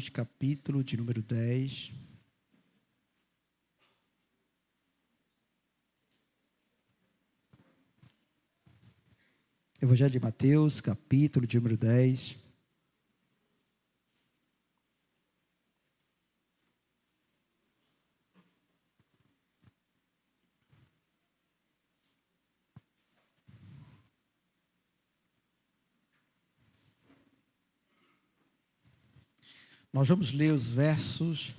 Mateus, capítulo de número 10. Evangelho de Mateus, capítulo de número 10. Nós vamos ler os versos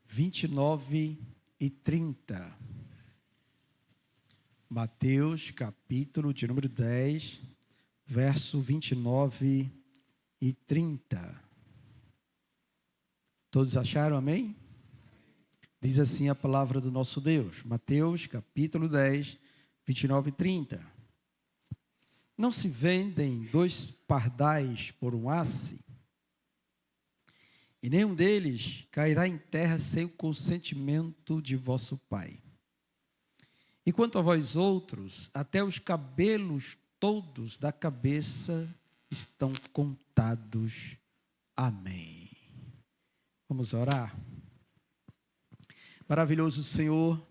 29 e 30. Mateus, capítulo de número 10, verso 29 e 30. Todos acharam, amém? Diz assim a palavra do nosso Deus. Mateus, capítulo 10, 29 e 30. Não se vendem 2 pardais por um asse? E nenhum deles cairá em terra sem o consentimento de vosso Pai. E quanto a vós outros, até os cabelos todos da cabeça estão contados. Amém. Vamos orar? Maravilhoso Senhor,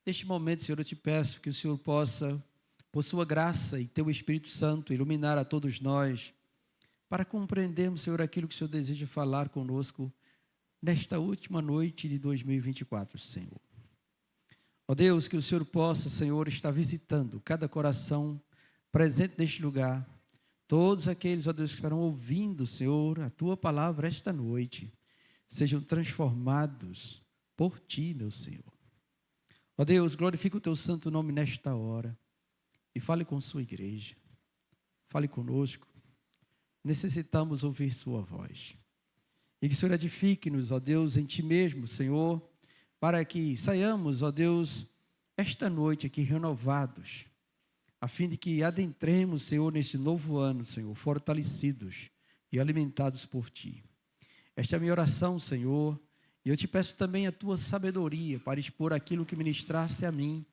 neste momento, Senhor, eu te peço que o Senhor possa, por sua graça e teu Espírito Santo, iluminar a todos nós, para compreendermos, Senhor, aquilo que o Senhor deseja falar conosco nesta última noite de 2024, Senhor. Ó Deus, que o Senhor possa, Senhor, estar visitando cada coração presente neste lugar, todos aqueles, ó Deus, que estarão ouvindo, Senhor, a Tua palavra esta noite, sejam transformados por Ti, meu Senhor. Ó Deus, glorifica o Teu santo nome nesta hora e fale com sua igreja, fale conosco. Necessitamos ouvir sua voz. E que o Senhor edifique-nos, ó Deus, em Ti mesmo, Senhor, para que saiamos, ó Deus, esta noite aqui renovados, a fim de que adentremos, Senhor, nesse novo ano, Senhor, fortalecidos e alimentados por Ti. Esta é a minha oração, Senhor, e eu te peço também a Tua sabedoria para expor aquilo que ministraste a mim,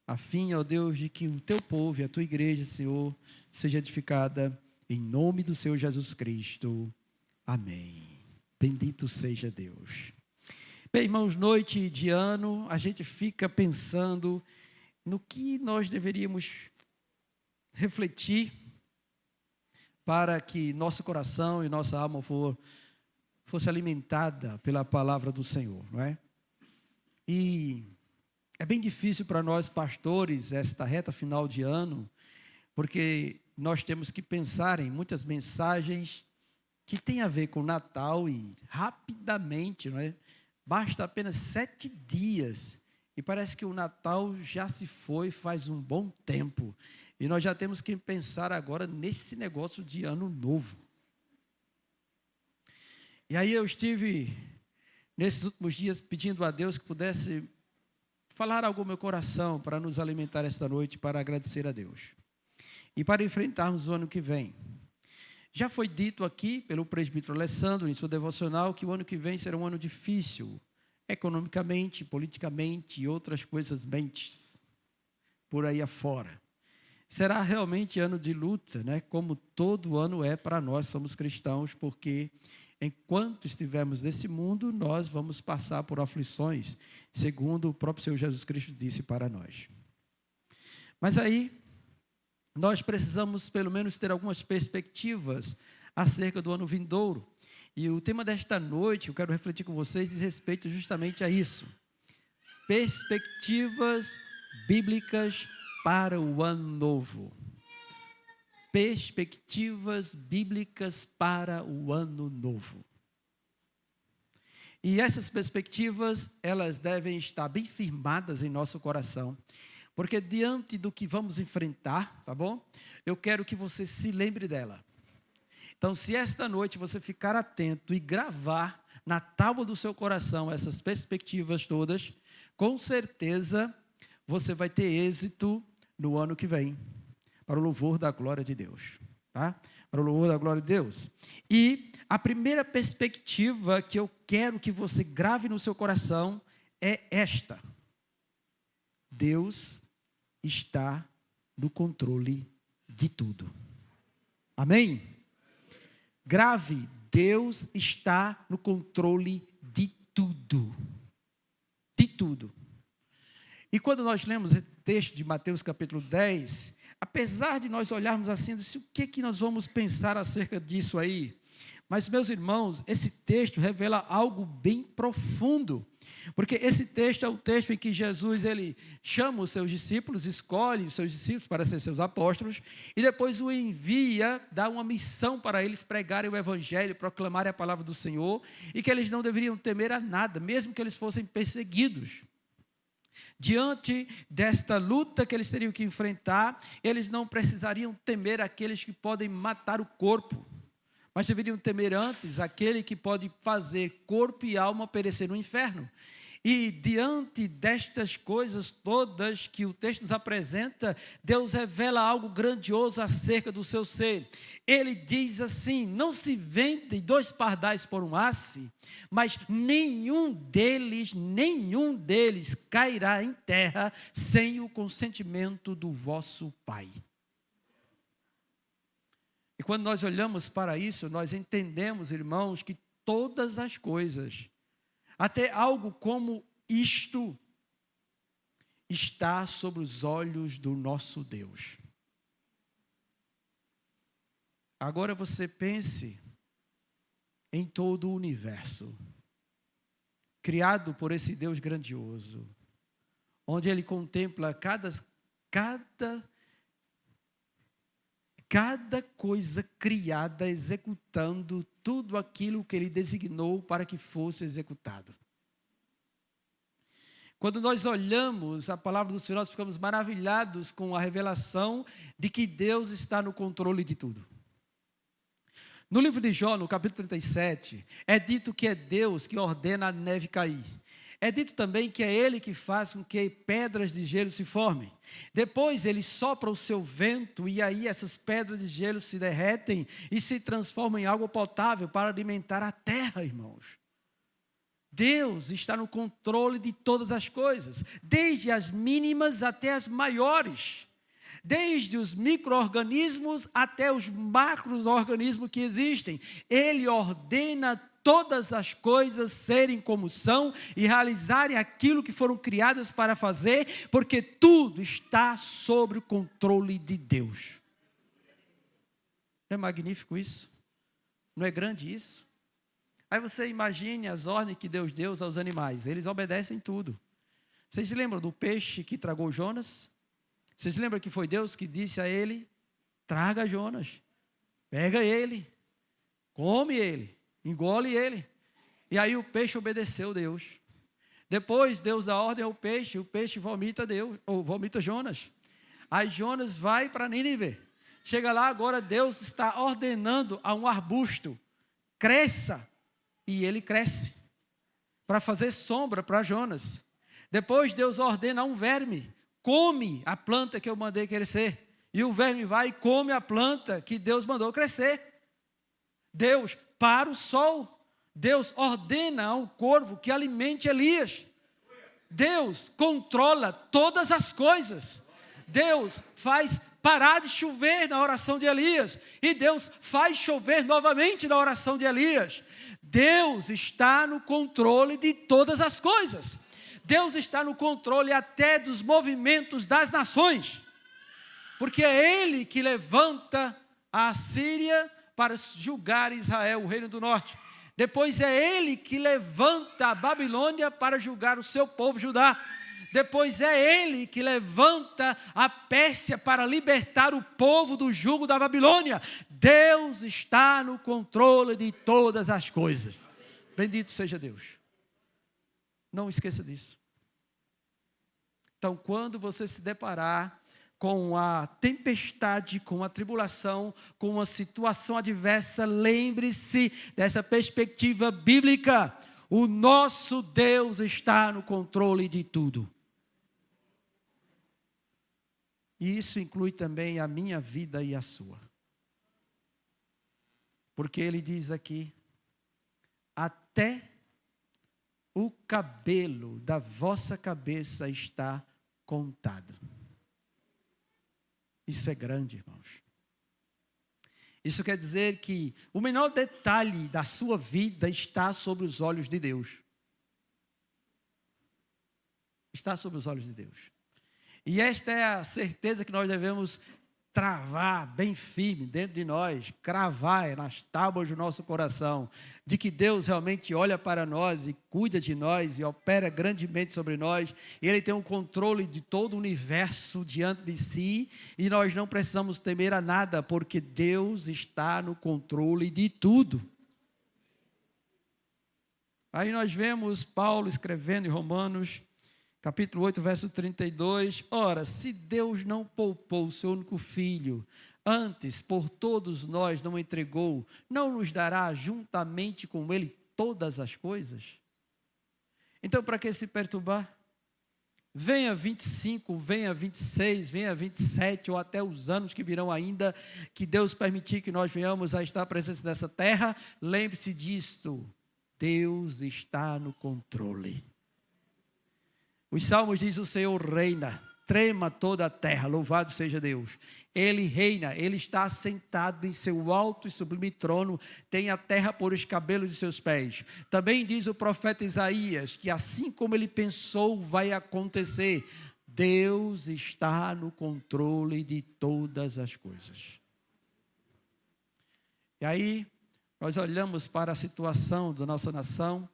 a fim, ó Deus, de que o Teu povo e a Tua igreja, Senhor, seja edificada em nome do Senhor Jesus Cristo. Amém. Bendito seja Deus. Bem, irmãos, noite de ano, a gente fica pensando no que nós deveríamos refletir para que nosso coração e nossa alma fosse alimentada pela palavra do Senhor, não é? E é bem difícil para nós pastores esta reta final de ano, porque nós temos que pensar em muitas mensagens que têm a ver com o Natal e rapidamente, não é? Basta apenas 7 dias e parece que o Natal já se foi faz um bom tempo. E nós já temos que pensar agora nesse negócio de ano novo. E aí eu estive, nesses últimos dias, pedindo a Deus que pudesse falar algo ao meu coração para nos alimentar esta noite, para agradecer a Deus. E para enfrentarmos o ano que vem. Já foi dito aqui pelo presbítero Alessandro, em sua devocional, que o ano que vem será um ano difícil, economicamente, politicamente e outras coisas mentes, por aí afora. Será realmente ano de luta, né? Como todo ano é para nós, somos cristãos, porque enquanto estivermos nesse mundo, nós vamos passar por aflições, segundo o próprio Senhor Jesus Cristo disse para nós. Mas aí, nós precisamos, pelo menos, ter algumas perspectivas acerca do ano vindouro. E o tema desta noite, eu quero refletir com vocês, diz respeito justamente a isso. Perspectivas bíblicas para o ano novo. Perspectivas bíblicas para o ano novo. E essas perspectivas, elas devem estar bem firmadas em nosso coração. Porque diante do que vamos enfrentar, tá bom? Eu quero que você se lembre dela. Então, se esta noite você ficar atento e gravar na tábua do seu coração essas perspectivas todas, com certeza você vai ter êxito no ano que vem, para o louvor da glória de Deus, tá? Para o louvor da glória de Deus. E a primeira perspectiva que eu quero que você grave no seu coração é esta: Deus está no controle de tudo. Amém? Grave, Deus está no controle de tudo. De tudo. E quando nós lemos esse texto de Mateus capítulo 10, apesar de nós olharmos assim, o que nós vamos pensar acerca disso aí? Mas, meus irmãos, esse texto revela algo bem profundo. Porque esse texto é o texto em que Jesus ele chama os seus discípulos, escolhe os seus discípulos para ser seus apóstolos, e depois o envia, dá uma missão para eles pregarem o evangelho, proclamarem a palavra do Senhor, e que eles não deveriam temer a nada, mesmo que eles fossem perseguidos. Diante desta luta que eles teriam que enfrentar, eles não precisariam temer aqueles que podem matar o corpo, mas deveriam temer antes aquele que pode fazer corpo e alma perecer no inferno. E diante destas coisas todas que o texto nos apresenta, Deus revela algo grandioso acerca do seu ser. Ele diz assim: não se vendem 2 pardais por um asse, mas nenhum deles cairá em terra sem o consentimento do vosso Pai. E quando nós olhamos para isso, nós entendemos, irmãos, que todas as coisas, até algo como isto, está sobre os olhos do nosso Deus. Agora você pense em todo o universo, criado por esse Deus grandioso, onde Ele contempla cada coisa criada executando tudo aquilo que Ele designou para que fosse executado. Quando nós olhamos a palavra do Senhor, nós ficamos maravilhados com a revelação de que Deus está no controle de tudo. No livro de Jó, no capítulo 37, é dito que é Deus que ordena a neve cair. É dito também que é Ele que faz com que pedras de gelo se formem. Depois Ele sopra o seu vento e aí essas pedras de gelo se derretem e se transformam em água potável para alimentar a terra, irmãos. Deus está no controle de todas as coisas, desde as mínimas até as maiores. Desde os micro-organismos até os macro-organismos que existem. Ele ordena todas as coisas serem como são e realizarem aquilo que foram criadas para fazer, porque tudo está sob o controle de Deus. Não é magnífico isso? Não é grande isso? Aí você imagine as ordens que Deus deu aos animais. Eles obedecem tudo. Vocês se lembram do peixe que tragou Jonas? Vocês lembram que foi Deus que disse a ele: traga Jonas, pega ele, come ele, engole ele. E aí o peixe obedeceu Deus. Depois Deus dá ordem ao peixe, o peixe vomita Deus, ou vomita Jonas. Aí Jonas vai para Nínive. Chega lá, agora Deus está ordenando a um arbusto: cresça. E ele cresce, para fazer sombra para Jonas. Depois Deus ordena a um verme: come a planta que eu mandei crescer. E o verme vai e come a planta que Deus mandou crescer. Deus para o sol. Deus ordena ao corvo que alimente Elias. Deus controla todas as coisas. Deus faz parar de chover na oração de Elias. E Deus faz chover novamente na oração de Elias. Deus está no controle de todas as coisas. Deus está no controle até dos movimentos das nações. Porque é Ele que levanta a Síria para julgar Israel, o reino do norte. Depois é Ele que levanta a Babilônia para julgar o seu povo Judá. Depois é Ele que levanta a Pérsia para libertar o povo do jugo da Babilônia. Deus está no controle de todas as coisas. Bendito seja Deus. Não esqueça disso. Então, quando você se deparar com a tempestade, com a tribulação, com uma situação adversa, lembre-se dessa perspectiva bíblica. O nosso Deus está no controle de tudo. E isso inclui também a minha vida e a sua. Porque ele diz aqui: até o cabelo da vossa cabeça está contado. Isso é grande, irmãos. Isso quer dizer que o menor detalhe da sua vida está sobre os olhos de Deus. Está sobre os olhos de Deus. E esta é a certeza que nós devemos travar bem firme dentro de nós, cravar nas tábuas do nosso coração, de que Deus realmente olha para nós e cuida de nós e opera grandemente sobre nós. E Ele tem o controle de todo o universo diante de si e nós não precisamos temer a nada, porque Deus está no controle de tudo. Aí nós vemos Paulo escrevendo em Romanos, capítulo 8, verso 32, ora, se Deus não poupou o seu único filho, antes por todos nós não entregou, não nos dará juntamente com ele todas as coisas? Então, para que se perturbar? Venha 25, venha 26, venha 27, ou até os anos que virão ainda, que Deus permitir que nós venhamos a estar presentes nessa terra, lembre-se disto, Deus está no controle. Os salmos dizem, o Senhor reina, trema toda a terra, louvado seja Deus. Ele reina, Ele está assentado em seu alto e sublime trono, tem a terra por os cabelos de seus pés. Também diz o profeta Isaías, que assim como ele pensou, vai acontecer. Deus está no controle de todas as coisas. E aí, nós olhamos para a situação da nossa nação,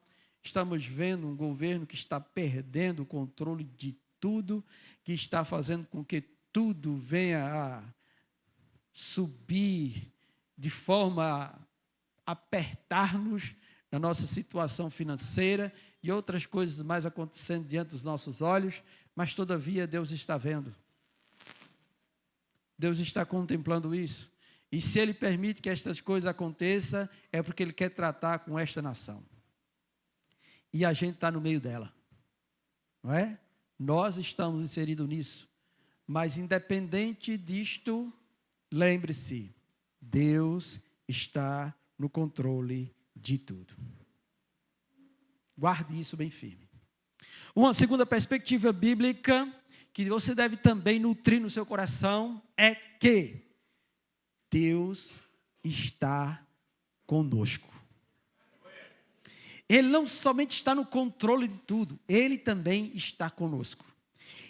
estamos vendo um governo que está perdendo o controle de tudo, que está fazendo com que tudo venha a subir de forma a apertar-nos na nossa situação financeira e outras coisas mais acontecendo diante dos nossos olhos, mas todavia Deus está vendo. Deus está contemplando isso. E se Ele permite que estas coisas aconteçam, é porque Ele quer tratar com esta nação. E a gente está no meio dela, não é? Nós estamos inseridos nisso. Mas independente disto, lembre-se, Deus está no controle de tudo. Guarde isso bem firme. Uma segunda perspectiva bíblica que você deve também nutrir no seu coração é que Deus está conosco. Ele não somente está no controle de tudo, Ele também está conosco.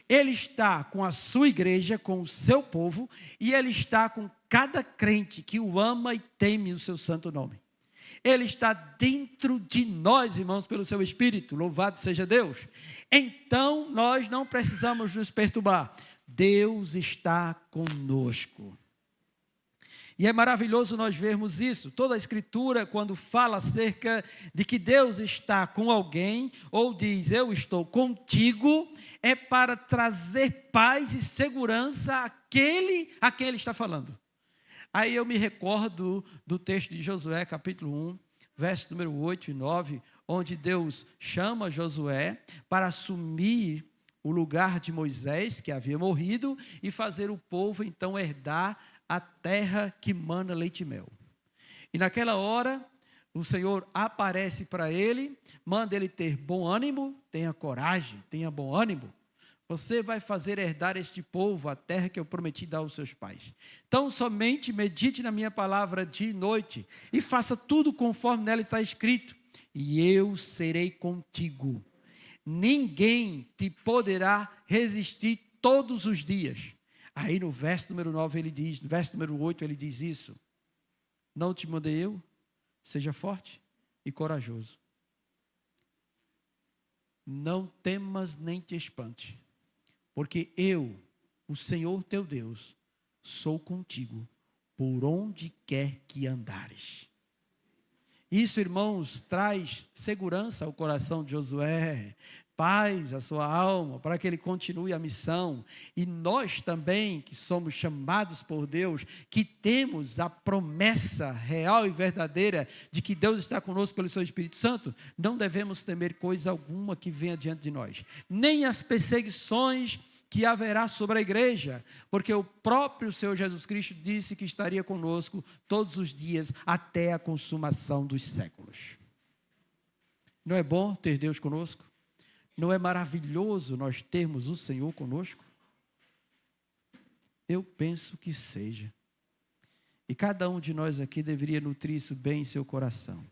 Ele está com a sua igreja, com o seu povo, e Ele está com cada crente que o ama e teme o seu santo nome. Ele está dentro de nós, irmãos, pelo seu Espírito, louvado seja Deus. Então, nós não precisamos nos perturbar, Deus está conosco. E é maravilhoso nós vermos isso. Toda a Escritura, quando fala acerca de que Deus está com alguém, ou diz, eu estou contigo, é para trazer paz e segurança àquele a quem Ele está falando. Aí eu me recordo do texto de Josué, capítulo 1, verso número 8 e 9, onde Deus chama Josué para assumir o lugar de Moisés, que havia morrido, e fazer o povo então herdar a terra que mana leite e mel. E naquela hora, o Senhor aparece para ele, manda ele ter bom ânimo, tenha coragem, tenha bom ânimo. Você vai fazer herdar este povo, a terra que eu prometi dar aos seus pais. Então, somente medite na minha palavra dia e noite, e faça tudo conforme nela está escrito, e eu serei contigo. Ninguém te poderá resistir todos os dias. Aí no verso número 9 ele diz, no verso número 8 ele diz isso. Não te mandei eu? Seja forte e corajoso. Não temas nem te espante, porque eu, o Senhor teu Deus, sou contigo, por onde quer que andares. Isso, irmãos, traz segurança ao coração de Josué, paz à sua alma, para que ele continue a missão. E nós também, que somos chamados por Deus, que temos a promessa real e verdadeira de que Deus está conosco pelo seu Espírito Santo, não devemos temer coisa alguma que venha diante de nós, nem as perseguições que haverá sobre a igreja, porque o próprio Senhor Jesus Cristo disse que estaria conosco todos os dias até a consumação dos séculos. Não é bom ter Deus conosco? Não é maravilhoso nós termos o Senhor conosco? Eu penso que seja. E cada um de nós aqui deveria nutrir isso bem em seu coração.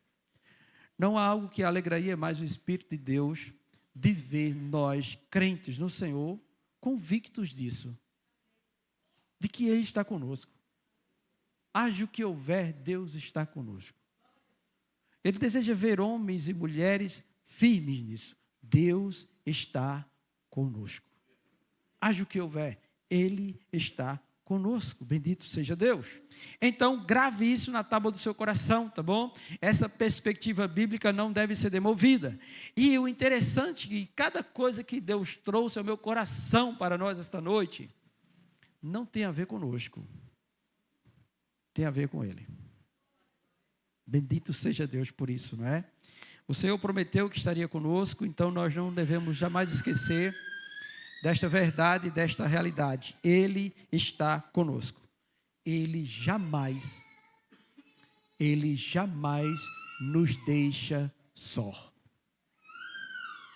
Não há algo que alegraria mais o Espírito de Deus de ver nós, crentes no Senhor, convictos disso, de que Ele está conosco. Haja o que houver, Deus está conosco. Ele deseja ver homens e mulheres firmes nisso. Deus está conosco. Haja o que houver, Ele está conosco. Bendito seja Deus. Então, grave isso na tábua do seu coração, tá bom? Essa perspectiva bíblica não deve ser demovida. E o interessante é que cada coisa que Deus trouxe ao meu coração para nós esta noite, não tem a ver conosco. Tem a ver com Ele. Bendito seja Deus por isso, não é? O Senhor prometeu que estaria conosco, então nós não devemos jamais esquecer desta verdade, desta realidade. Ele está conosco. Ele jamais nos deixa só.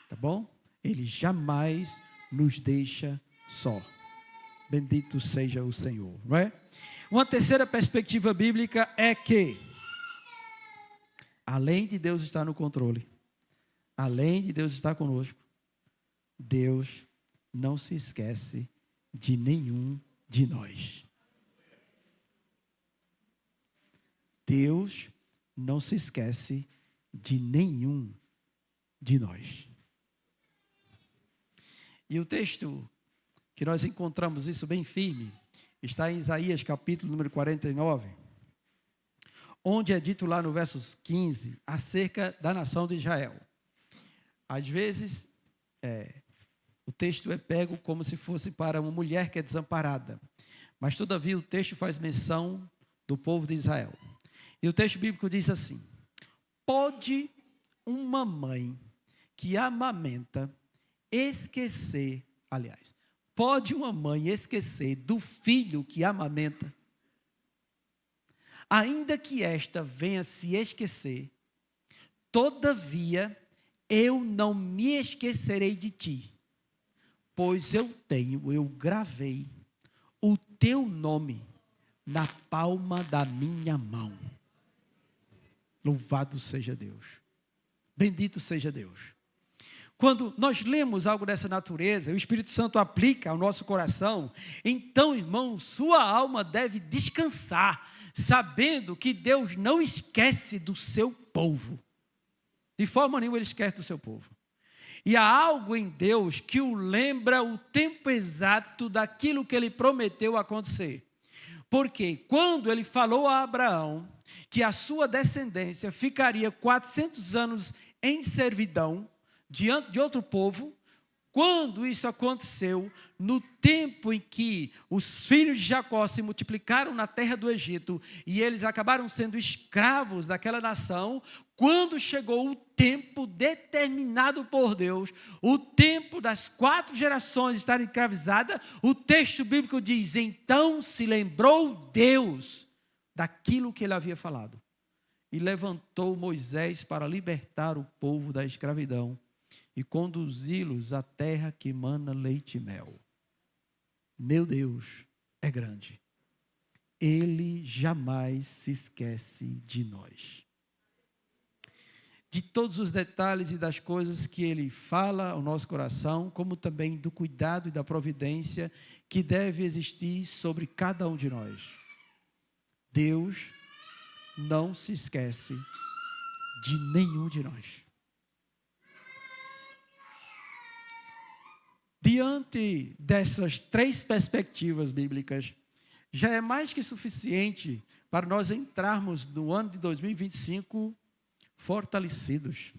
Tá bom? Ele jamais nos deixa só. Bendito seja o Senhor, não é? Uma terceira perspectiva bíblica é que, além de Deus estar no controle, além de Deus estar conosco, Deus não se esquece de nenhum de nós. Deus não se esquece de nenhum de nós. E o texto que nós encontramos isso bem firme está em Isaías capítulo número 49, onde é dito lá no versos 15 acerca da nação de Israel. Às vezes, o texto é pego como se fosse para uma mulher que é desamparada, mas todavia o texto faz menção do povo de Israel. E o texto bíblico diz assim: pode uma mãe que amamenta pode uma mãe esquecer do filho que amamenta? Ainda que esta venha se esquecer, todavia eu não me esquecerei de ti, pois eu gravei o teu nome na palma da minha mão. Louvado seja Deus. Bendito seja Deus. Quando nós lemos algo dessa natureza, o Espírito Santo aplica ao nosso coração, então, irmão, sua alma deve descansar, sabendo que Deus não esquece do seu povo. De forma nenhuma Ele esquece do seu povo. E há algo em Deus que o lembra o tempo exato daquilo que Ele prometeu acontecer. Porque quando Ele falou a Abraão que a sua descendência ficaria 400 anos em servidão, diante de outro povo, quando isso aconteceu, no tempo em que os filhos de Jacó se multiplicaram na terra do Egito, e eles acabaram sendo escravos daquela nação, quando chegou o tempo determinado por Deus, o tempo das 4 gerações estarem escravizadas, o texto bíblico diz: então se lembrou Deus daquilo que ele havia falado, e levantou Moisés para libertar o povo da escravidão, e conduzi-los à terra que mana leite e mel. Meu Deus é grande. Ele jamais se esquece de nós. De todos os detalhes e das coisas que Ele fala ao nosso coração, como também do cuidado e da providência que deve existir sobre cada um de nós. Deus não se esquece de nenhum de nós. Diante dessas 3 perspectivas bíblicas, já é mais que suficiente para nós entrarmos no ano de 2025 fortalecidos,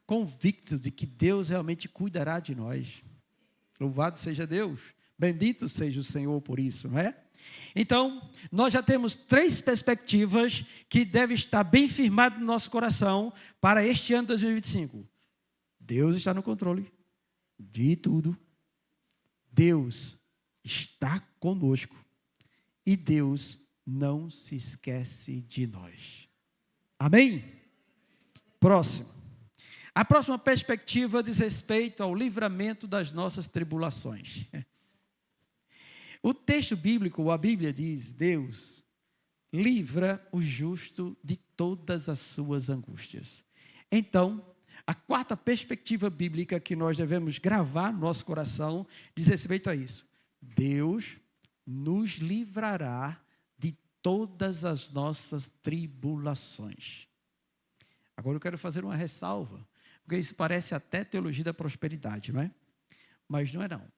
convictos de que Deus realmente cuidará de nós. Louvado seja Deus, bendito seja o Senhor por isso, não é? Então, nós já temos 3 perspectivas que devem estar bem firmadas no nosso coração para este ano de 2025. Deus está no controle de tudo. Deus está conosco e Deus não se esquece de nós. Amém? Próximo. A próxima perspectiva diz respeito ao livramento das nossas tribulações. O texto bíblico, a Bíblia diz, Deus livra o justo de todas as suas angústias. Então, a quarta perspectiva bíblica que nós devemos gravar no nosso coração diz respeito a isso. Deus nos livrará de todas as nossas tribulações. Agora eu quero fazer uma ressalva, porque isso parece até teologia da prosperidade, não é? Mas não é não.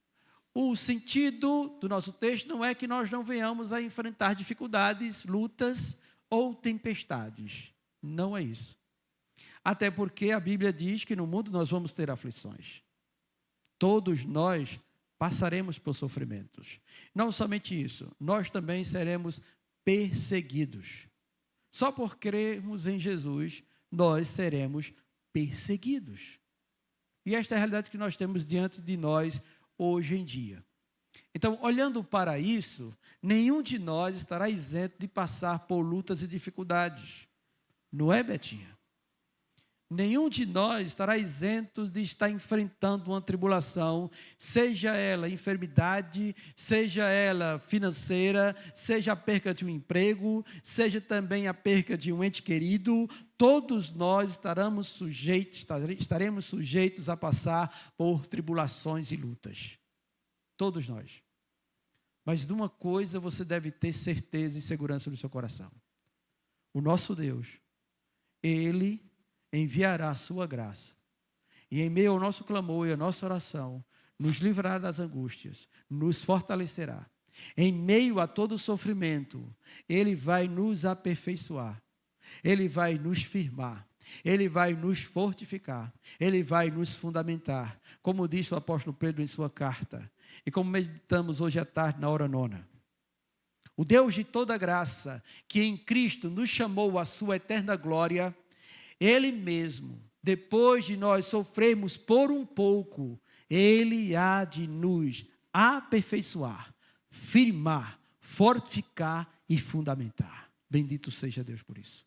O sentido do nosso texto não é que nós não venhamos a enfrentar dificuldades, lutas ou tempestades. Não é isso. Até porque a Bíblia diz que no mundo nós vamos ter aflições. Todos nós passaremos por sofrimentos. Não somente isso, nós também seremos perseguidos. Só por crermos em Jesus, nós seremos perseguidos. E esta é a realidade que nós temos diante de nós hoje em dia. Então, olhando para isso, nenhum de nós estará isento de passar por lutas e dificuldades. Não é, Betinha? Nenhum de nós estará isento de estar enfrentando uma tribulação, seja ela enfermidade, seja ela financeira, seja a perca de um emprego, seja também a perca de um ente querido. Todos nós estaremos sujeitos a passar por tribulações e lutas. Todos nós. Mas de uma coisa você deve ter certeza e segurança no seu coração. O nosso Deus, Ele enviará a sua graça. E em meio ao nosso clamor e à nossa oração, nos livrará das angústias, nos fortalecerá. Em meio a todo o sofrimento, Ele vai nos aperfeiçoar. Ele vai nos firmar. Ele vai nos fortificar. Ele vai nos fundamentar. Como disse o apóstolo Pedro em sua carta. E como meditamos hoje à tarde na hora nona. O Deus de toda graça, que em Cristo nos chamou à sua eterna glória, Ele mesmo, depois de nós sofrermos por um pouco, Ele há de nos aperfeiçoar, firmar, fortificar e fundamentar. Bendito seja Deus por isso.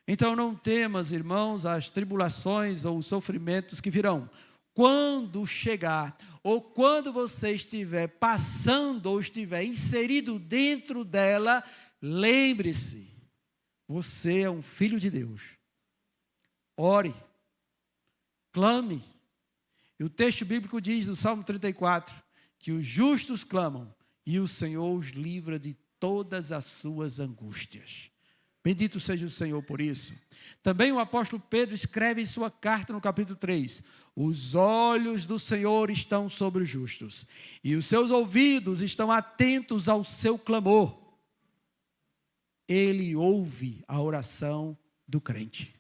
Então não temas, irmãos, as tribulações ou os sofrimentos que virão. Quando chegar, ou quando você estiver passando, ou estiver inserido dentro dela, lembre-se, você é um filho de Deus. Ore, clame. E o texto bíblico diz no Salmo 34, que os justos clamam e o Senhor os livra de todas as suas angústias. Bendito seja o Senhor por isso. Também o apóstolo Pedro escreve em sua carta no capítulo 3, os olhos do Senhor estão sobre os justos e os seus ouvidos estão atentos ao seu clamor. Ele ouve a oração do crente.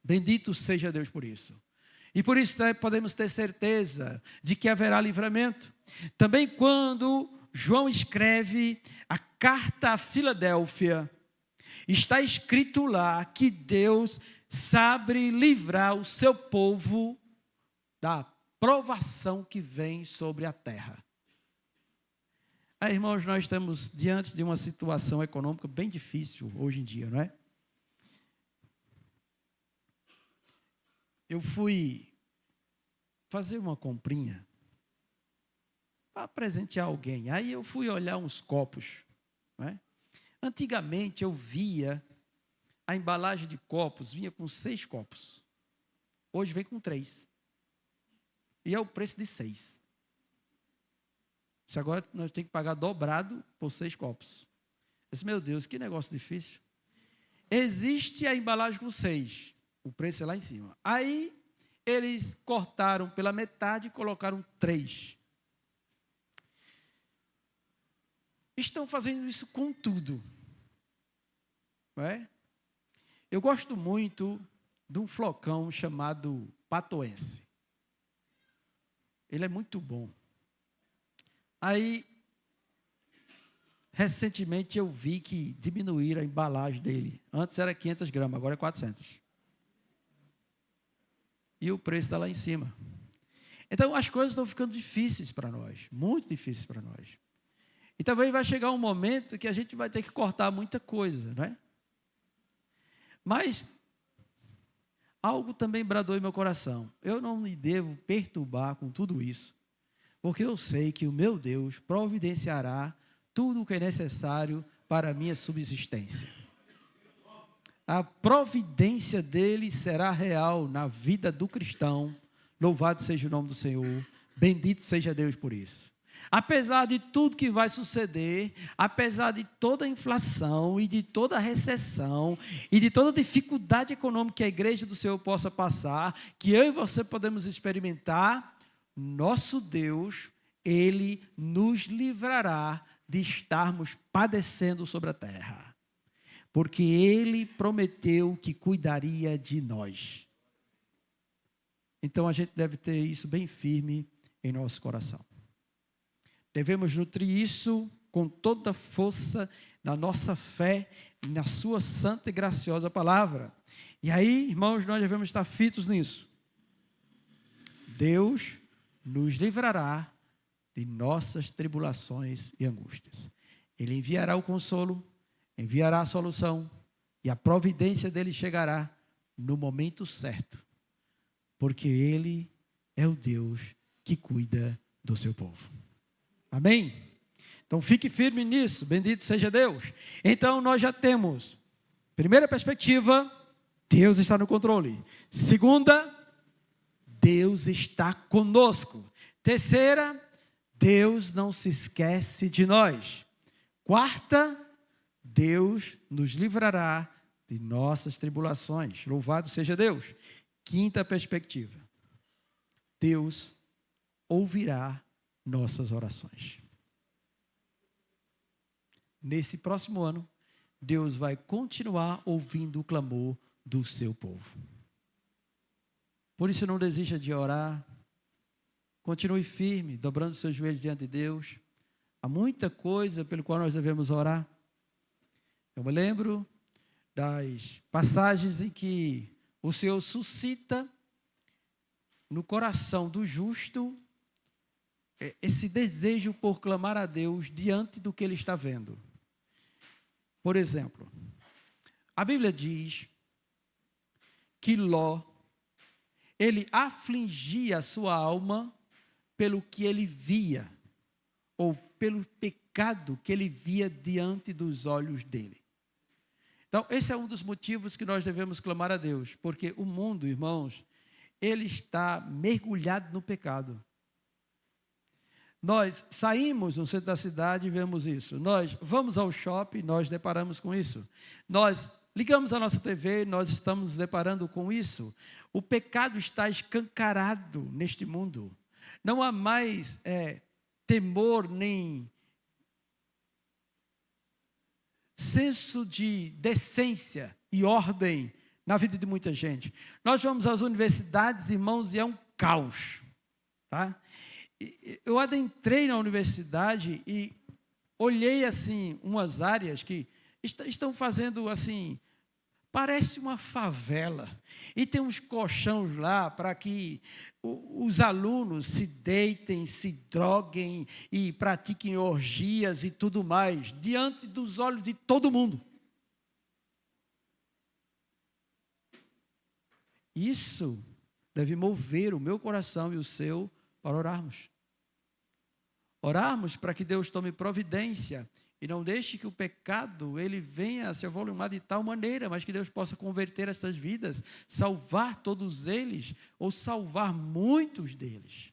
Bendito seja Deus por isso. E por isso podemos ter certeza de que haverá livramento. Também quando João escreve a carta a Filadélfia, está escrito lá que Deus sabe livrar o seu povo da provação que vem sobre a terra. Aí, irmãos, nós estamos diante de uma situação econômica bem difícil hoje em dia, não é? Eu fui fazer uma comprinha para presentear alguém. Aí eu fui olhar uns copos, não é? Antigamente eu via a embalagem de copos, vinha com 6 copos. Hoje vem com 3. E é o preço de 6. Agora nós temos que pagar dobrado por 6 copos. Eu disse, meu Deus, que negócio difícil. Existe a embalagem com 6. O preço é lá em cima. Aí eles cortaram pela metade e colocaram 3. Estão fazendo isso com tudo. Não é? Eu gosto muito de um flocão chamado Patoense. Ele é muito bom. Aí, recentemente eu vi que diminuíram a embalagem dele. Antes era 500 gramas, agora é 400. E o preço está lá em cima. Então, as coisas estão ficando difíceis para nós. Muito difíceis para nós. E talvez vai chegar um momento que a gente vai ter que cortar muita coisa, não é? Mas, algo também bradou em meu coração. Eu não me devo perturbar com tudo isso. porque eu sei que o meu Deus providenciará tudo o que é necessário para a minha subsistência. A providência dele será real na vida do cristão. Louvado seja o nome do Senhor. Bendito seja Deus por isso. Apesar de tudo que vai suceder, apesar de toda a inflação e de toda a recessão e de toda a dificuldade econômica que a igreja do Senhor possa passar, que eu e você podemos experimentar, nosso Deus, Ele nos livrará de estarmos padecendo sobre a terra. Porque Ele prometeu que cuidaria de nós. Então a gente deve ter isso bem firme em nosso coração. Devemos nutrir isso com toda a força na nossa fé, na sua santa e graciosa palavra. E aí, irmãos, nós devemos estar fitos nisso. Deus nos livrará de nossas tribulações e angústias. Ele enviará o consolo, enviará a solução, e a providência dele chegará no momento certo, porque Ele é o Deus que cuida do seu povo. Amém? Então fique firme nisso, bendito seja Deus. Então nós já temos, primeira perspectiva, Deus está no controle. Segunda, Deus está conosco. Terceira, Deus não se esquece de nós. Quarta, Deus nos livrará de nossas tribulações. Louvado seja Deus. Quinta perspectiva, Deus ouvirá nossas orações. Nesse próximo ano, Deus vai continuar ouvindo o clamor do seu povo. Por isso não desista de orar. Continue firme, dobrando seus joelhos diante de Deus. Há muita coisa pelo qual nós devemos orar. Eu me lembro das passagens em que o Senhor suscita no coração do justo esse desejo por clamar a Deus diante do que ele está vendo. Por exemplo, a Bíblia diz que Ló, ele afligia a sua alma pelo que ele via, ou pelo pecado que ele via diante dos olhos dele. Então, esse é um dos motivos que nós devemos clamar a Deus, porque o mundo, irmãos, ele está mergulhado no pecado. Nós saímos no centro da cidade e vemos isso. Nós vamos ao shopping, nós deparamos com isso. Nós ligamos a nossa TV, nós estamos nos deparando com isso. O pecado está escancarado neste mundo. Não há mais temor nem senso de decência e ordem na vida de muita gente. Nós vamos às universidades, irmãos, e é um caos, tá? Eu adentrei na universidade e olhei assim umas áreas que estão fazendo assim, parece uma favela, e tem uns colchões lá para que os alunos se deitem, se droguem e pratiquem orgias e tudo mais, diante dos olhos de todo mundo. Isso deve mover o meu coração e o seu para orarmos. Orarmos para que Deus tome providência e não deixe que o pecado ele venha a se avolumar de tal maneira, mas que Deus possa converter estas vidas, salvar todos eles ou salvar muitos deles.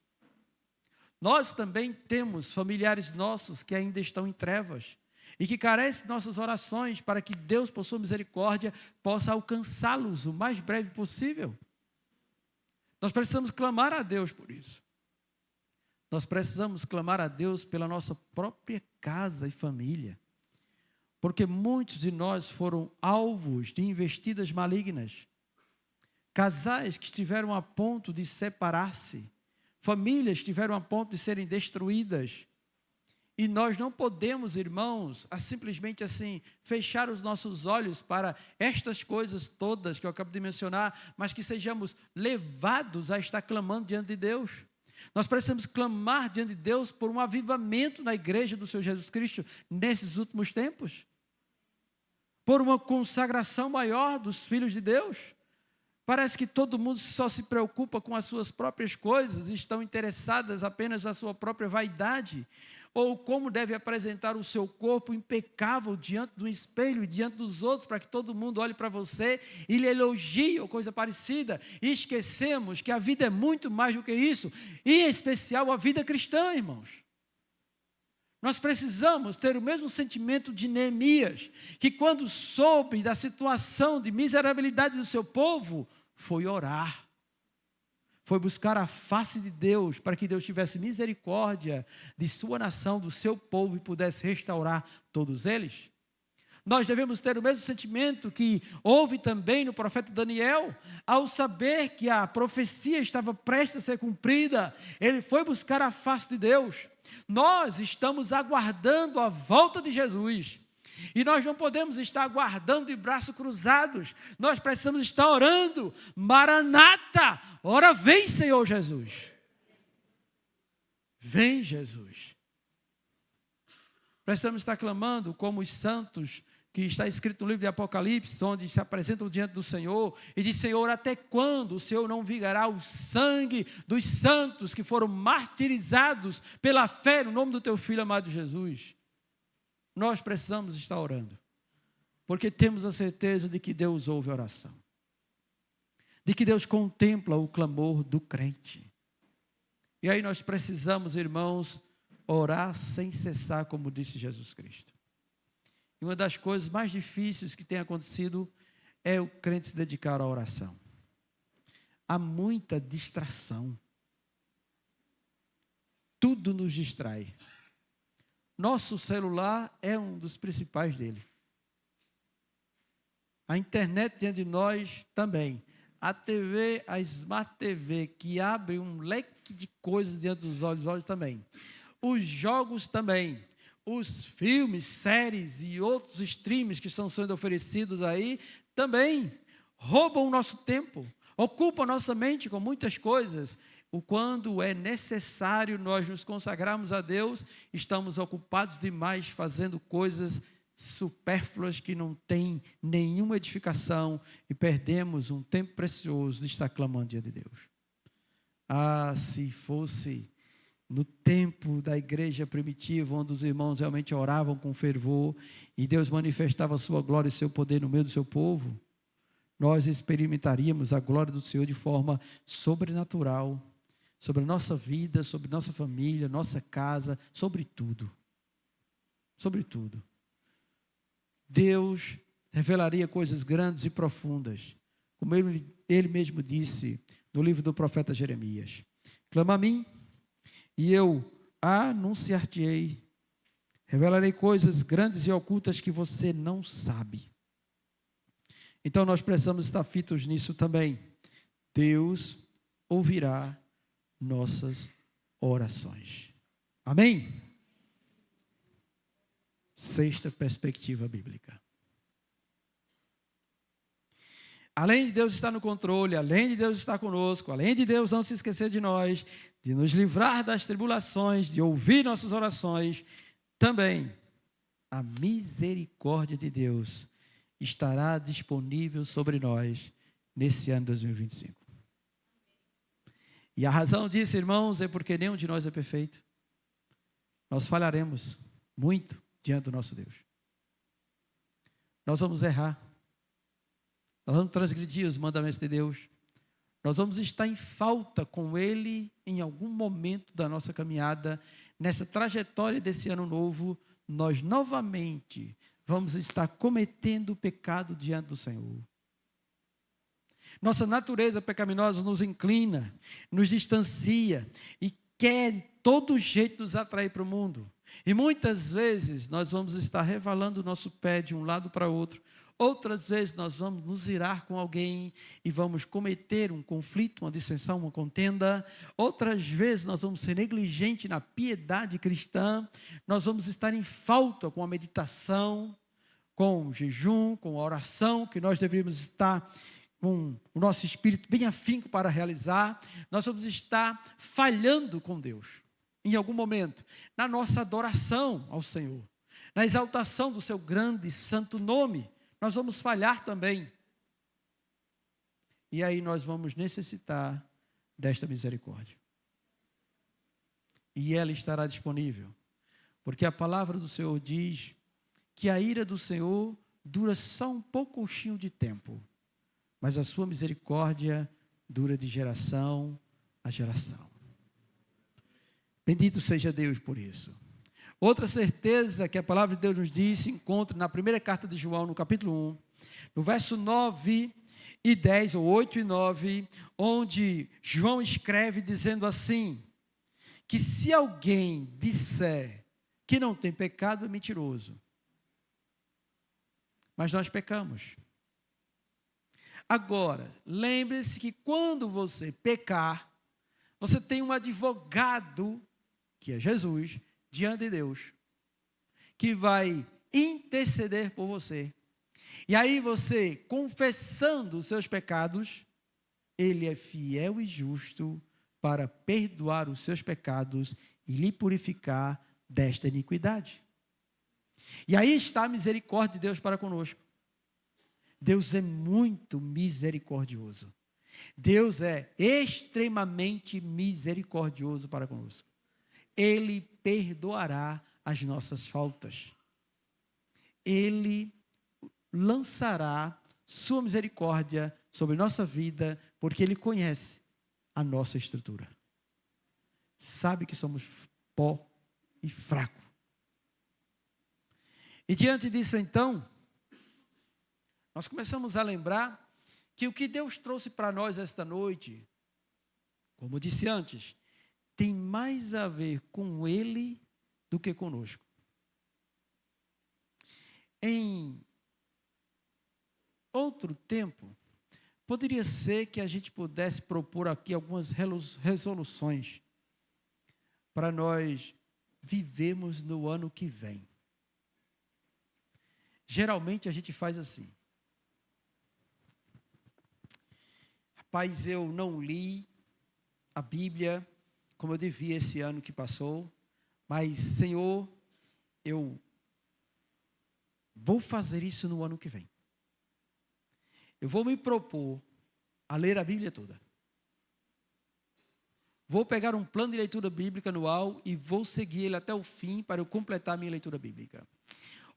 Nós também temos familiares nossos que ainda estão em trevas e que carecem de nossas orações para que Deus, por sua misericórdia, possa alcançá-los o mais breve possível. Nós precisamos clamar a Deus por isso. Nós precisamos clamar a Deus pela nossa própria casa e família, porque muitos de nós foram alvos de investidas malignas, casais que estiveram a ponto de separar-se, famílias que estiveram a ponto de serem destruídas, e nós não podemos, irmãos, simplesmente assim, fechar os nossos olhos para estas coisas todas que eu acabo de mencionar, mas que sejamos levados a estar clamando diante de Deus. Nós precisamos clamar diante de Deus por um avivamento na igreja do Senhor Jesus Cristo nesses últimos tempos, por uma consagração maior dos filhos de Deus. Parece que todo mundo só se preocupa com as suas próprias coisas, estão interessadas apenas na sua própria vaidade, ou como deve apresentar o seu corpo impecável diante do espelho e diante dos outros, para que todo mundo olhe para você e lhe elogie ou coisa parecida. E esquecemos que a vida é muito mais do que isso, e em especial a vida cristã, irmãos. Nós precisamos ter o mesmo sentimento de Neemias, que quando soube da situação de miserabilidade do seu povo, foi orar. Foi buscar a face de Deus, para que Deus tivesse misericórdia de sua nação, do seu povo, e pudesse restaurar todos eles. Nós devemos ter o mesmo sentimento que houve também no profeta Daniel, ao saber que a profecia estava prestes a ser cumprida, ele foi buscar a face de Deus. Nós estamos aguardando a volta de Jesus, e nós não podemos estar aguardando de braços cruzados, nós precisamos estar orando: Maranata, ora vem, Senhor Jesus. Vem, Jesus. Precisamos estar clamando como os santos, que está escrito no livro de Apocalipse, onde se apresentam diante do Senhor e diz: Senhor, até quando o Senhor não vingará o sangue dos santos que foram martirizados pela fé no nome do teu Filho amado Jesus? Nós precisamos estar orando, porque temos a certeza de que Deus ouve a oração, de que Deus contempla o clamor do crente. E aí nós precisamos, irmãos, orar sem cessar, como disse Jesus Cristo. E uma das coisas mais difíceis que tem acontecido é o crente se dedicar à oração. Há muita distração. Tudo nos distrai. Nosso celular é um dos principais dele. A internet diante de nós também. A TV, a Smart TV, que abre um leque de coisas diante dos olhos também. Os jogos também. Os filmes, séries e outros streams que estão sendo oferecidos aí também roubam o nosso tempo, ocupam nossa mente com muitas coisas. Quando é necessário nós nos consagrarmos a Deus, estamos ocupados demais fazendo coisas supérfluas que não têm nenhuma edificação e perdemos um tempo precioso de estar clamando diante de Deus. Ah, se fosse no tempo da igreja primitiva, onde os irmãos realmente oravam com fervor e Deus manifestava a sua glória e seu poder no meio do seu povo, nós experimentaríamos a glória do Senhor de forma sobrenatural, sobre a nossa vida, sobre nossa família, nossa casa, sobre tudo. Sobre tudo. Deus revelaria coisas grandes e profundas, como ele mesmo disse no livro do profeta Jeremias: clama a mim, e eu anunciar-te-ei, revelarei coisas grandes e ocultas que você não sabe. Então nós precisamos estar fitos nisso também. Deus ouvirá nossas orações. Amém? Sexta perspectiva bíblica. Além de Deus estar no controle, além de Deus estar conosco, além de Deus não se esquecer de nós, de nos livrar das tribulações, de ouvir nossas orações, também a misericórdia de Deus estará disponível sobre nós nesse ano 2025. E a razão disso, irmãos, é porque nenhum de nós é perfeito. Nós falharemos muito diante do nosso Deus. Nós vamos errar. Nós vamos transgredir os mandamentos de Deus. Nós vamos estar em falta com Ele em algum momento da nossa caminhada. Nessa trajetória desse ano novo, nós novamente vamos estar cometendo pecado diante do Senhor. Nossa natureza pecaminosa nos inclina, nos distancia e quer de todo jeito nos atrair para o mundo. E muitas vezes nós vamos estar revalando o nosso pé de um lado para o outro. Outras vezes nós vamos nos irar com alguém e vamos cometer um conflito, uma dissensão, uma contenda. Outras vezes nós vamos ser negligentes na piedade cristã. Nós vamos estar em falta com a meditação, com o jejum, com a oração, que nós deveríamos estar com o nosso espírito bem afinco para realizar. Nós vamos estar falhando com Deus em algum momento, na nossa adoração ao Senhor, na exaltação do seu grande e santo nome. Nós vamos falhar também. E aí nós vamos necessitar desta misericórdia. E ela estará disponível. Porque a palavra do Senhor diz que a ira do Senhor dura só um pouquinho de tempo, mas a sua misericórdia dura de geração a geração. Bendito seja Deus por isso. Outra certeza que a palavra de Deus nos diz se encontra na primeira carta de João, no capítulo 1, no verso 9 e 10, ou 8 e 9, onde João escreve dizendo assim, que se alguém disser que não tem pecado, é mentiroso. Mas nós pecamos. Agora, lembre-se que quando você pecar, você tem um advogado, que é Jesus, diante de Deus, que vai interceder por você. E aí você, confessando os seus pecados, Ele é fiel e justo para perdoar os seus pecados e lhe purificar desta iniquidade. E aí está a misericórdia de Deus para conosco. Deus é muito misericordioso. Deus é extremamente misericordioso para conosco. Ele perdoará as nossas faltas. Ele lançará sua misericórdia sobre nossa vida, porque Ele conhece a nossa estrutura. Sabe que somos pó e fraco. E diante disso, então, nós começamos a lembrar que o que Deus trouxe para nós esta noite, como disse antes, tem mais a ver com Ele do que conosco. Em outro tempo, poderia ser que a gente pudesse propor aqui algumas resoluções para nós vivermos no ano que vem. Geralmente a gente faz assim. Rapaz, eu não li a Bíblia como eu devia esse ano que passou, mas, Senhor, eu vou fazer isso no ano que vem. Eu vou me propor a ler a Bíblia toda. Vou pegar um plano de leitura bíblica anual e vou seguir ele até o fim para eu completar a minha leitura bíblica.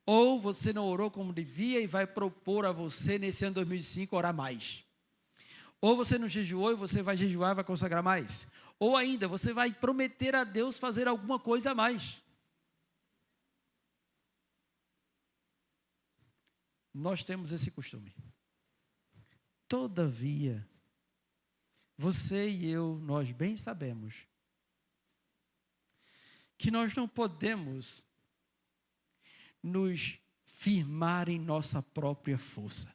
Ou você não orou como devia e vai propor a você, nesse ano 2005, orar mais. Ou você não jejuou e você vai jejuar e vai consagrar mais. Ou ainda, você vai prometer a Deus fazer alguma coisa a mais. Nós temos esse costume. Todavia, você e eu, nós bem sabemos que nós não podemos nos firmar em nossa própria força.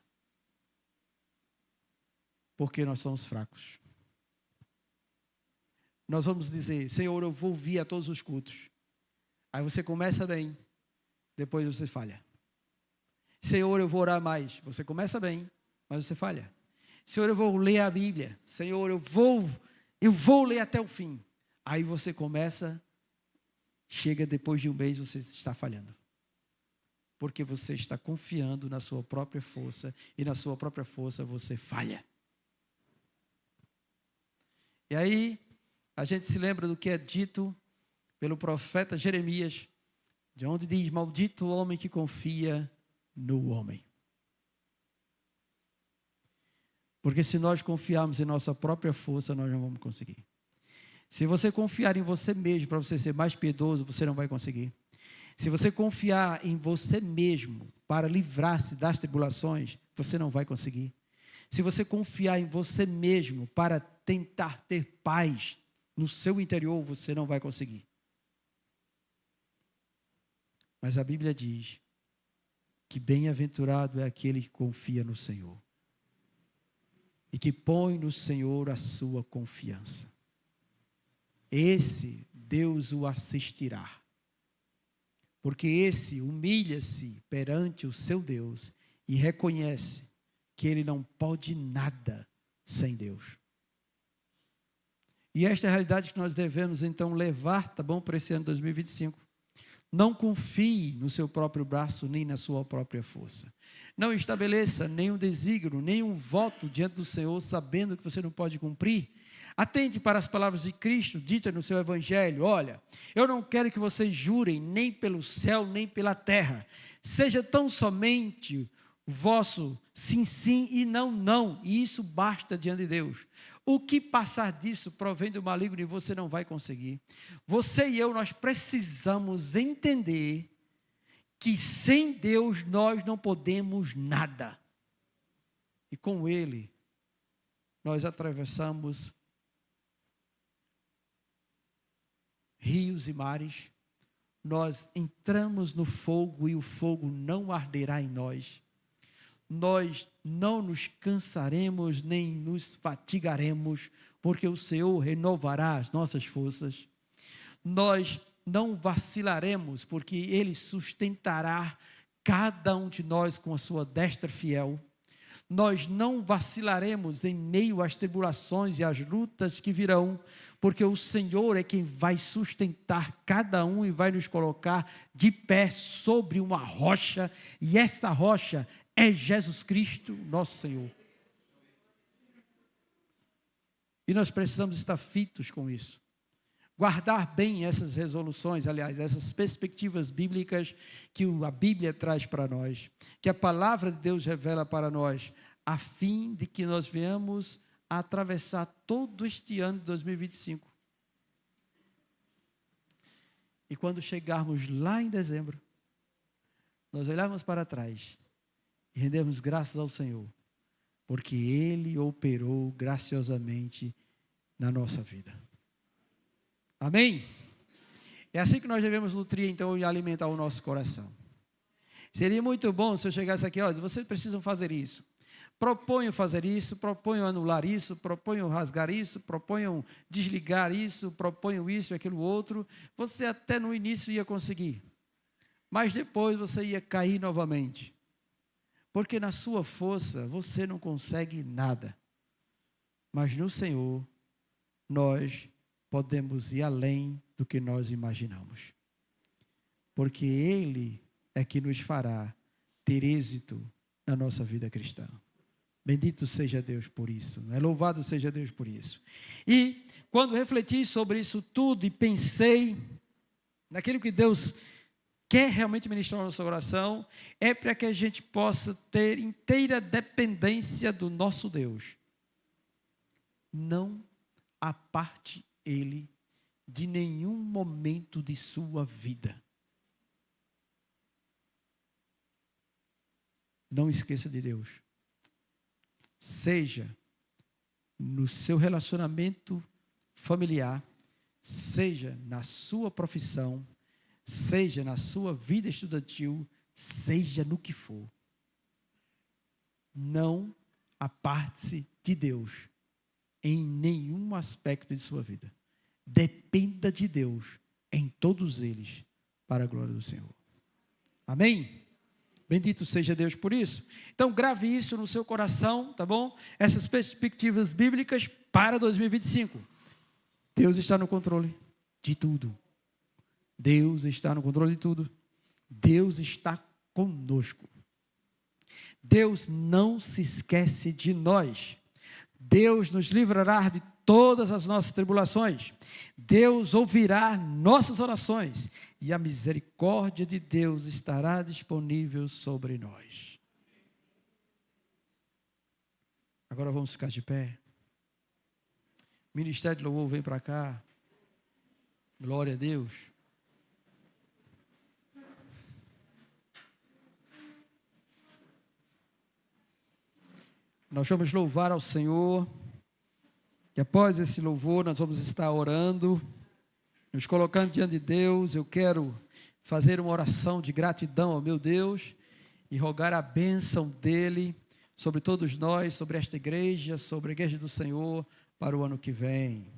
Porque nós somos fracos. Nós vamos dizer, Senhor, eu vou vir a todos os cultos. Aí você começa bem, depois você falha. Senhor, eu vou orar mais. Você começa bem, mas você falha. Senhor, eu vou ler a Bíblia. Senhor, eu vou ler até o fim. Aí você começa, chega depois de um mês, você está falhando. Porque você está confiando na sua própria força, e na sua própria força você falha. E aí, a gente se lembra do que é dito pelo profeta Jeremias, de onde diz, maldito o homem que confia no homem. Porque se nós confiarmos em nossa própria força, nós não vamos conseguir. Se você confiar em você mesmo para você ser mais piedoso, você não vai conseguir. Se você confiar em você mesmo para livrar-se das tribulações, você não vai conseguir. Se você confiar em você mesmo para tentar ter paz no seu interior, você não vai conseguir. Mas a Bíblia diz que bem-aventurado é aquele que confia no Senhor e que põe no Senhor a sua confiança. Esse Deus o assistirá, porque esse humilha-se perante o seu Deus e reconhece que ele não pode nada sem Deus. E esta é a realidade que nós devemos então levar, tá bom, para esse ano 2025. Não confie no seu próprio braço, nem na sua própria força. Não estabeleça nenhum desígnio, nenhum voto diante do Senhor, sabendo que você não pode cumprir. Atente para as palavras de Cristo, ditas no seu evangelho. Olha, eu não quero que vocês jurem nem pelo céu, nem pela terra. Seja tão somente o vosso sim, sim e não, não. E isso basta diante de Deus. O que passar disso provém do maligno e você não vai conseguir. Você e eu, nós precisamos entender que sem Deus nós não podemos nada. E com Ele, nós atravessamos rios e mares, nós entramos no fogo e o fogo não arderá em nós. Nós não nos cansaremos nem nos fatigaremos, porque o Senhor renovará as nossas forças. Nós não vacilaremos, porque Ele sustentará cada um de nós com a sua destra fiel. Nós não vacilaremos em meio às tribulações e às lutas que virão, porque o Senhor é quem vai sustentar cada um e vai nos colocar de pé sobre uma rocha, e esta rocha é Jesus Cristo, nosso Senhor. E nós precisamos estar fitos com isso. Guardar bem essas resoluções, aliás, essas perspectivas bíblicas que a Bíblia traz para nós, que a palavra de Deus revela para nós, a fim de que nós venhamos a atravessar todo este ano de 2025. E quando chegarmos lá em dezembro, nós olharmos para trás e rendermos graças ao Senhor, porque Ele operou graciosamente na nossa vida. Amém? É assim que nós devemos nutrir, então, e alimentar o nosso coração. Seria muito bom se eu chegasse aqui, olha, vocês precisam fazer isso. Proponham fazer isso, proponham anular isso, proponham rasgar isso, proponham desligar isso, proponham isso e aquilo outro. Você até no início ia conseguir, mas depois você ia cair novamente. Porque na sua força você não consegue nada. Mas no Senhor, nós podemos ir além do que nós imaginamos. Porque Ele é que nos fará ter êxito na nossa vida cristã. Bendito seja Deus por isso, né? Louvado seja Deus por isso. E quando refleti sobre isso tudo e pensei naquilo que Deus quer realmente ministrar no nosso coração, é para que a gente possa ter inteira dependência do nosso Deus. Não aparte Ele de nenhum momento de sua vida. Não esqueça de Deus. Seja no seu relacionamento familiar, seja na sua profissão, seja na sua vida estudantil, seja no que for. Não aparte-se de Deus em nenhum aspecto de sua vida. Dependa de Deus em todos eles, para a glória do Senhor. Amém? Bendito seja Deus por isso. Então grave isso no seu coração, tá bom? Essas perspectivas bíblicas para 2025. Deus está no controle de tudo. Deus está no controle de tudo. Deus está conosco. Deus não se esquece de nós. Deus nos livrará de todas as nossas tribulações. Deus ouvirá nossas orações e a misericórdia de Deus estará disponível sobre nós. Agora vamos ficar de pé. O Ministério de Louvor vem para cá. Glória a Deus. Nós vamos louvar ao Senhor. E após esse louvor, nós vamos estar orando, nos colocando diante de Deus. Eu quero fazer uma oração de gratidão ao meu Deus e rogar a bênção dEle sobre todos nós, sobre esta igreja, sobre a igreja do Senhor para o ano que vem.